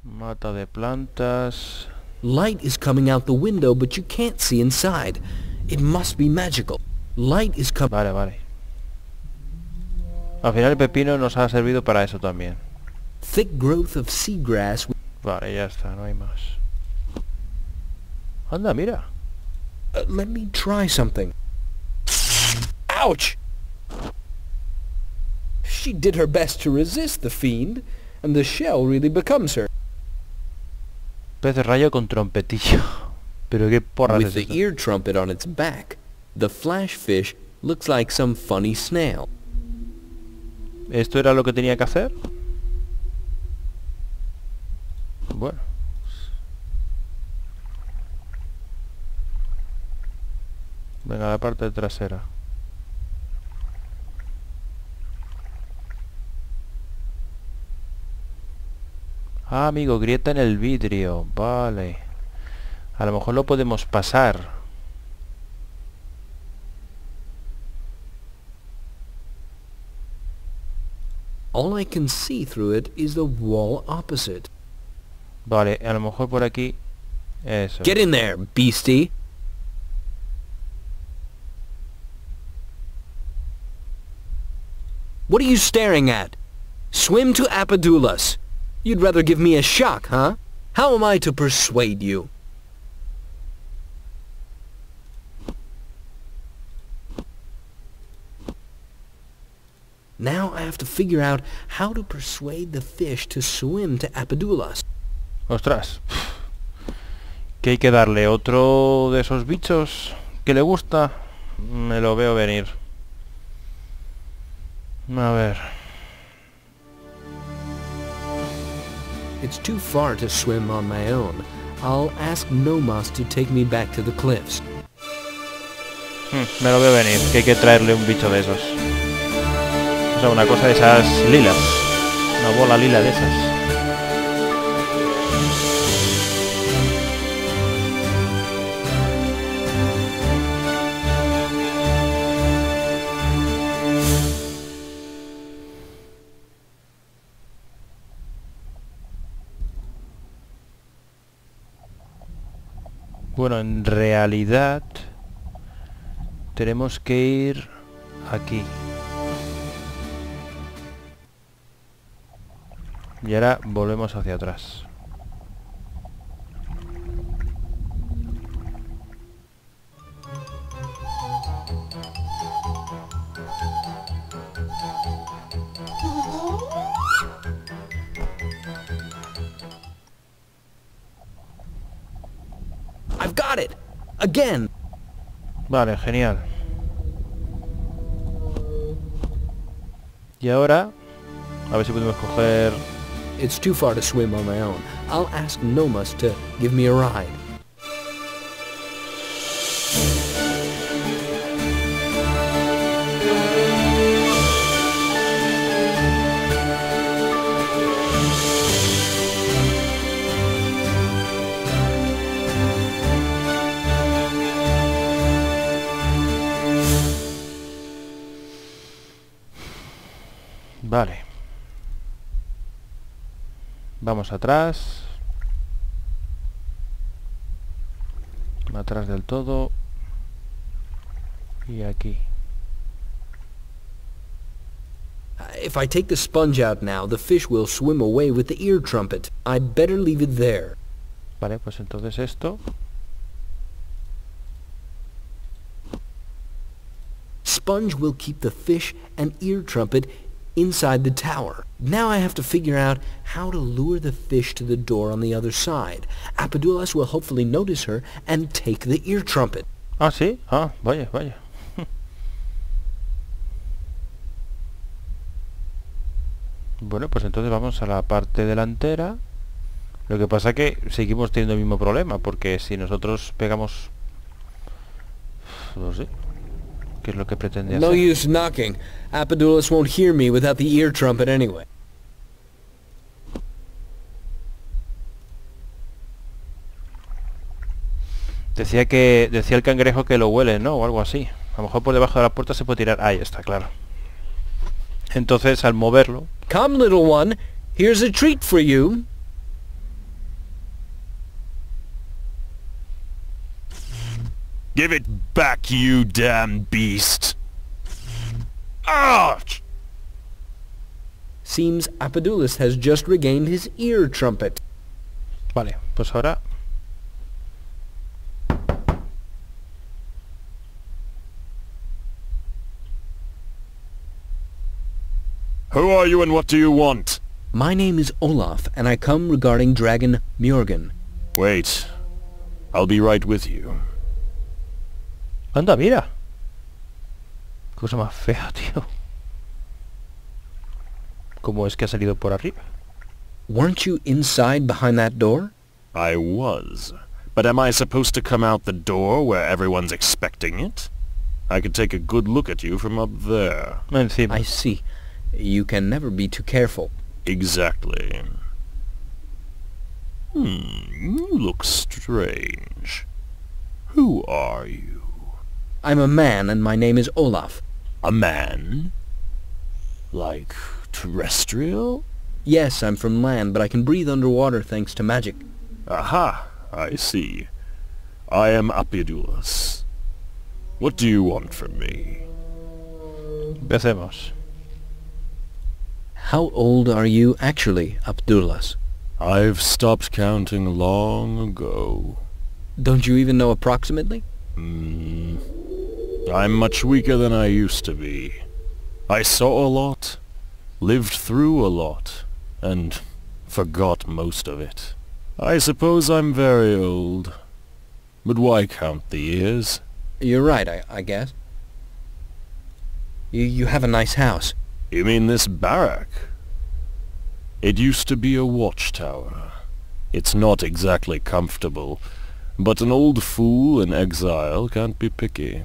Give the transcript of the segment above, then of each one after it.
Mata de plantas. Light is coming out the window, but you can't see inside. It must be magical. Light is coming... Vale. Al final el pepino nos ha servido para eso también. Thick growth of seagrass... Vale, ya está, no hay más. Anda, mira. Let me try something. Ouch! She did her best to resist the fiend, and the shell really becomes her. Pez de rayo con trompetillo. Pero qué porras With es the esto. ear trumpet on its back, the flash fish looks like some funny snail. ¿Esto era lo que tenía que hacer? Bueno. Venga, la parte trasera. Ah, amigo, grieta en el vidrio. Vale. A lo mejor lo podemos pasar. All I can see through it is the wall opposite. Vale, a lo mejor por aquí. Eso. Get in there, beastie! What are you staring at? Swim to Apidulas. You'd rather give me a shock, huh? How am I to persuade you? Now I have to figure out how to persuade the fish to swim to Apidulas. Ostras. ¿Que hay que darle otro de esos bichos que le gusta? Me lo veo venir. A ver. It's too far to swim on my own. I'll ask Nomas to take me back to the cliffs. Me lo veo venir, que hay que traerle un bicho de esos. O sea, una cosa de esas lilas. Una bola lila de esas. Bueno, en realidad tenemos que ir aquí. Y ahora volvemos hacia atrás. I've got it! Again! Vale, genial. Y ahora, a ver si podemos coger... It's too far to swim on my own. I'll ask Nomas to give me a ride. Vale. Vamos atrás. Atrás del todo. Y aquí. If I take the sponge out now, the fish will swim away with the ear trumpet. I'd better leave it there. Vale, pues entonces esto. Sponge will keep the fish and ear trumpet inside the tower. Now I have to figure out how to lure the fish to the door on the other side. Apidulas will hopefully notice her and take the ear trumpet. Ah, sí. Ah, vaya, vaya. Bueno, pues entonces vamos a la parte delantera. Lo que pasa que seguimos teniendo el mismo problema, porque si nosotros pegamos... no sé. ¿Qué es lo que pretende No hacer? use knocking. Apidulas won't hear me without the ear trumpet anyway. Decía el cangrejo que lo huele, ¿no? O algo así. A lo mejor por debajo de la puerta se puede tirar. Ahí está, claro. Entonces, al moverlo... Come, little one. Here's a treat for you. Give it back, you damn beast! Ouch! Seems Apidulas has just regained his ear trumpet. Vale, pues ahora... Who are you and what do you want? My name is Olaf, and I come regarding Dragon Mjorgen. Wait. I'll be right with you. Anda, mira. Cosa más fea, tío. ¿Cómo es que ha salido por arriba? Weren't you inside behind that door? I was. But am I supposed to come out the door where everyone's expecting it? I could take a good look at you from up there. Encima. I see. You can never be too careful. Exactly. You look strange. Who are you? I'm a man, and my name is Olaf. A man? Like terrestrial? Yes, I'm from land, but I can breathe underwater thanks to magic. Aha, I see. I am Apidulas. What do you want from me? Empecemos. How old are you actually, Apidulas? I've stopped counting long ago. Don't you even know approximately? I'm much weaker than I used to be. I saw a lot, lived through a lot, and forgot most of it. I suppose I'm very old. But why count the years? You're right, I guess. You have a nice house. You mean this barrack? It used to be a watchtower. It's not exactly comfortable, but an old fool in exile can't be picky.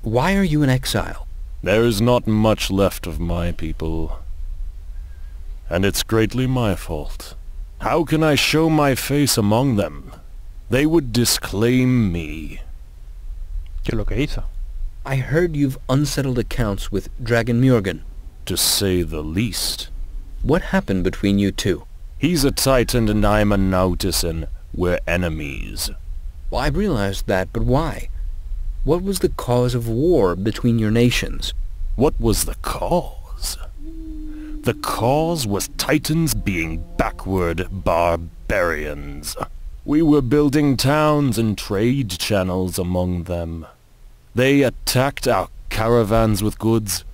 Why are you in exile? There is not much left of my people, and it's greatly my fault. How can I show my face among them? They would disclaim me. ¿Qué es lo que hizo? I heard you've unsettled accounts with Dragon Mjorgen. To say the least. What happened between you two? He's a Titan and I'm a Nautisan. We're enemies. Well, I realized that, but why? What was the cause of war between your nations? What was the cause? The cause was Titans being backward barbarians. We were building towns and trade channels among them. They attacked our caravans with goods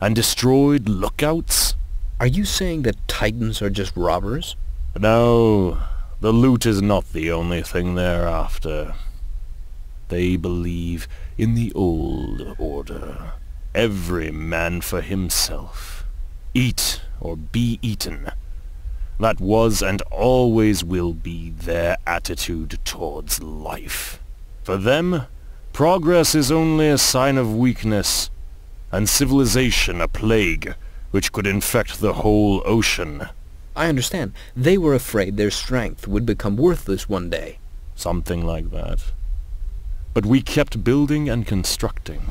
and destroyed lookouts. Are you saying that Titans are just robbers? No, the loot is not the only thing they're after. They believe in the old order. Every man for himself. Eat or be eaten. That was and always will be their attitude towards life. For them, progress is only a sign of weakness, and civilization a plague which could infect the whole ocean. I understand. They were afraid their strength would become worthless one day. Something like that. But we kept building and constructing.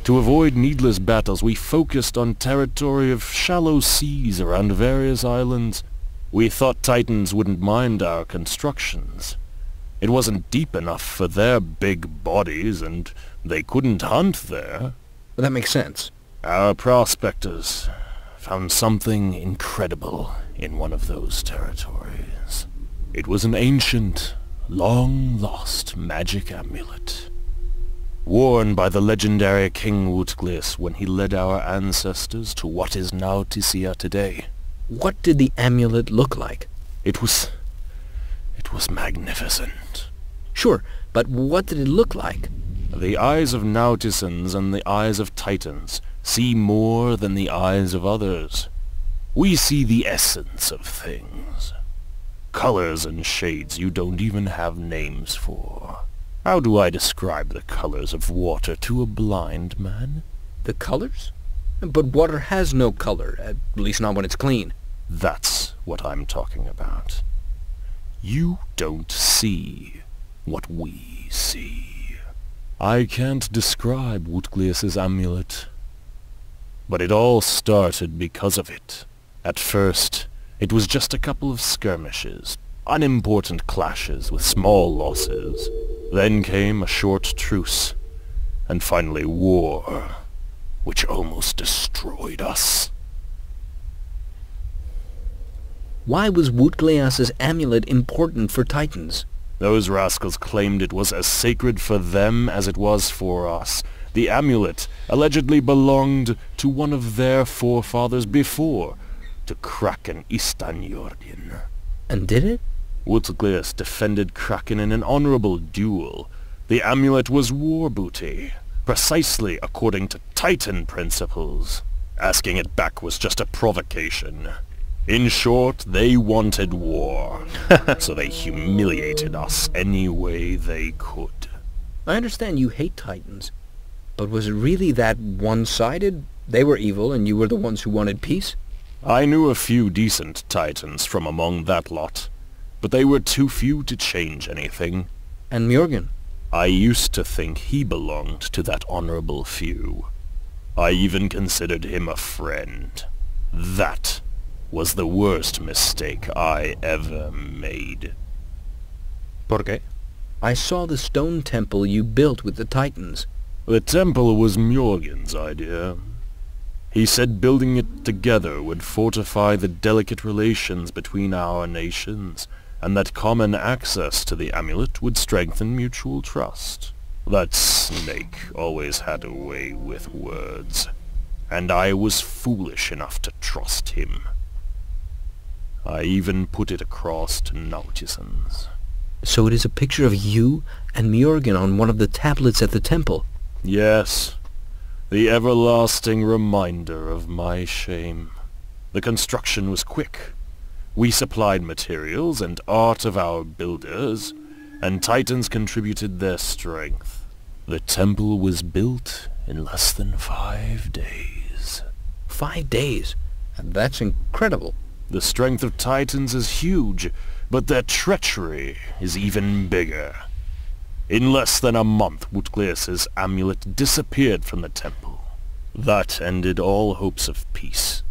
To avoid needless battles, we focused on territory of shallow seas around various islands. We thought Titans wouldn't mind our constructions. It wasn't deep enough for their big bodies, and they couldn't hunt there. Well, that makes sense. Our prospectors found something incredible in one of those territories. It was an ancient, long-lost magic amulet, worn by the legendary King Wutglis when he led our ancestors to what is now Tisia today. What did the amulet look like? It was magnificent. Sure, but what did it look like? The eyes of Nautisans and the eyes of Titans see more than the eyes of others. We see the essence of things. Colors and shades you don't even have names for. How do I describe the colors of water to a blind man? The colors? But water has no color, at least not when it's clean. That's what I'm talking about. You don't see what we see. I can't describe Wutglius's amulet, but it all started because of it. At first, it was just a couple of skirmishes, unimportant clashes with small losses. Then came a short truce, and finally war, which almost destroyed us. Why was Wutglius's amulet important for Titans? Those rascals claimed it was as sacred for them as it was for us. The amulet allegedly belonged to one of their forefathers before, to Kraken Istanjordin. And did it? Wutglius defended Kraken in an honorable duel. The amulet was war booty, precisely according to Titan principles. Asking it back was just a provocation. In short, they wanted war, so they humiliated us any way they could. I understand you hate Titans, but was it really that one-sided? They were evil and you were the ones who wanted peace? I knew a few decent Titans from among that lot, but they were too few to change anything. And Mjorgen? I used to think he belonged to that honorable few. I even considered him a friend. That was the worst mistake I ever made. ¿Por qué? I saw the stone temple you built with the Titans. The temple was Mjorgen's idea. He said building it together would fortify the delicate relations between our nations, and that common access to the amulet would strengthen mutual trust. That snake always had a way with words, and I was foolish enough to trust him. I even put it across to Nautisans. So it is a picture of you and Mjorgen on one of the tablets at the temple. Yes, the everlasting reminder of my shame. The construction was quick. We supplied materials and art of our builders, and Titans contributed their strength. The temple was built in less than 5 days. 5 days? That's incredible. The strength of Titans is huge, but their treachery is even bigger. In less than a month, Wutglius's amulet disappeared from the temple. That ended all hopes of peace.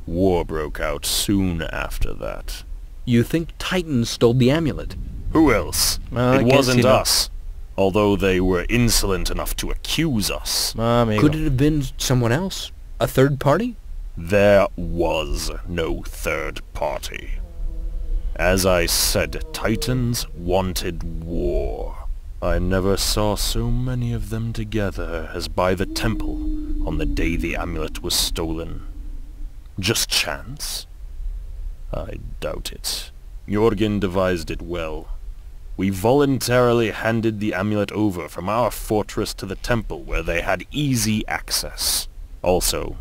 War broke out soon after that. You think Titans stole the amulet? Who else? It wasn't us, although they were insolent enough to accuse us. Could it have been someone else? A third party? There was no third party. As I said, Titans wanted war. I never saw so many of them together as by the temple on the day the amulet was stolen. Just chance? I doubt it. Mjorgen devised it well. We voluntarily handed the amulet over from our fortress to the temple where they had easy access. Also,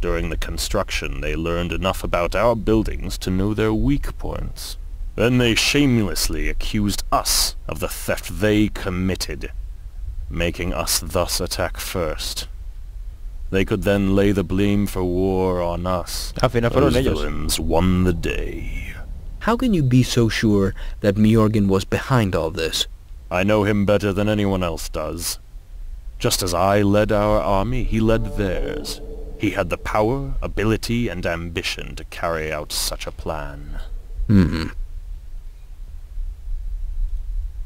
during the construction they learned enough about our buildings to know their weak points. Then they shamelessly accused us of the theft they committed, making us thus attack first. They could then lay the blame for war on us. Those villains won the day. How can you be so sure that Mjorgen was behind all this? I know him better than anyone else does. Just as I led our army, he led theirs. He had the power, ability, and ambition to carry out such a plan.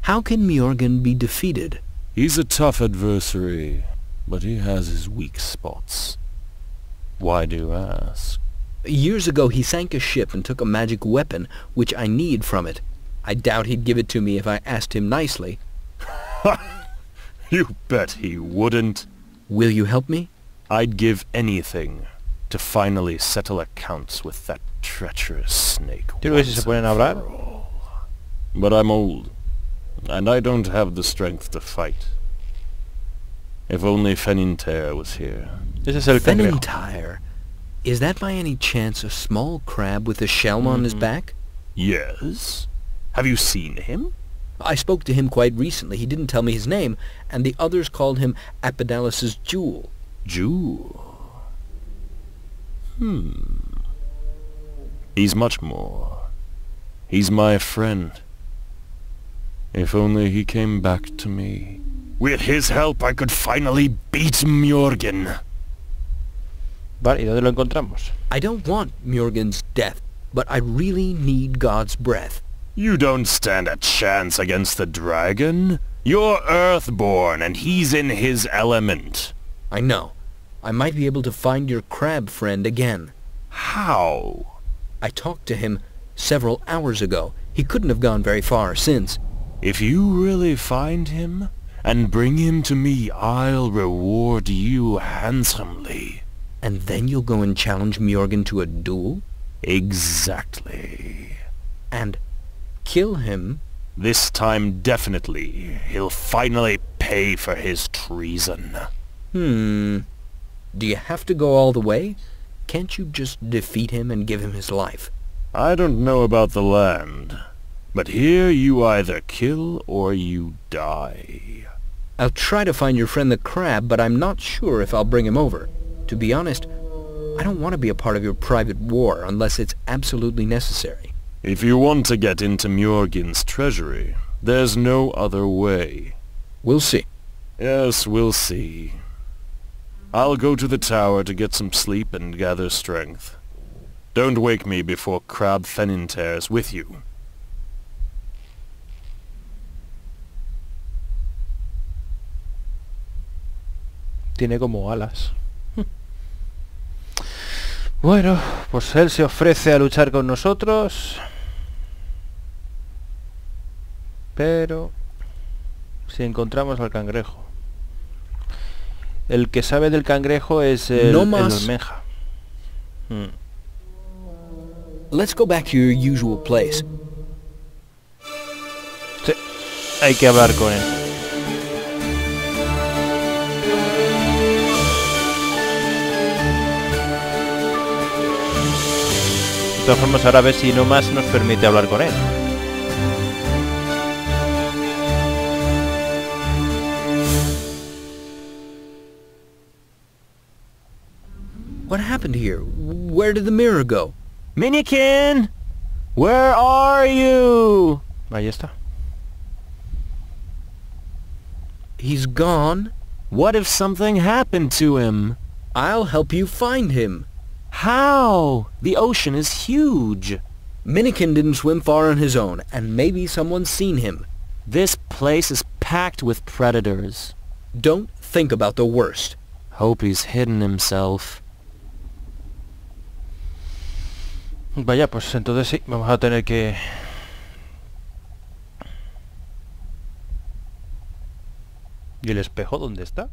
How can Mjorgen be defeated? He's a tough adversary, but he has his weak spots. Why do you ask? Years ago he sank a ship and took a magic weapon, which I need from it. I doubt he'd give it to me if I asked him nicely. You bet he wouldn't. Will you help me? I'd give anything to finally settle accounts with that treacherous snake. But I'm old, and I don't have the strength to fight. If only Feninter was here. Feninter? Is that by any chance a small crab with a shell on his back? Yes. Have you seen him? I spoke to him quite recently. He didn't tell me his name, and the others called him Apidulas's jewel. Jewel? He's much more. He's my friend. If only he came back to me. With his help I could finally beat Mjorgen. Vale, ¿y dónde lo encontramos? I don't want Mjorgen's death, but I really need God's breath. You don't stand a chance against the dragon. You're Earthborn, and he's in his element. I know. I might be able to find your crab friend again. How? I talked to him several hours ago. He couldn't have gone very far since. If you really find him, and bring him to me, I'll reward you handsomely. And then you'll go and challenge Mjorgen to a duel? Exactly. And kill him? This time definitely. He'll finally pay for his treason. Do you have to go all the way? Can't you just defeat him and give him his life? I don't know about the land, but here you either kill or you die. I'll try to find your friend the crab, but I'm not sure if I'll bring him over. To be honest, I don't want to be a part of your private war unless it's absolutely necessary. If you want to get into Mjorgen's treasury, there's no other way. We'll see. Yes, we'll see. I'll go to the tower to get some sleep and gather strength. Don't wake me before Crab Feninter's with you. Tiene como alas. Bueno, pues él se ofrece a luchar con nosotros. Pero si encontramos al cangrejo. El que sabe del cangrejo es el almeja. Let's go back to your usual place. Sí, hay que hablar con él. De todas formas, ahora a ver si no más nos permite hablar con él. What happened here? Where did the mirror go? Minikin! Where are you? Ahí está. He's gone. What if something happened to him? I'll help you find him. How? The ocean is huge. Minikin didn't swim far on his own, and maybe someone's seen him. This place is packed with predators. Don't think about the worst. Hope he's hidden himself. Vaya, pues entonces sí, vamos a tener que... ¿Y el espejo dónde está?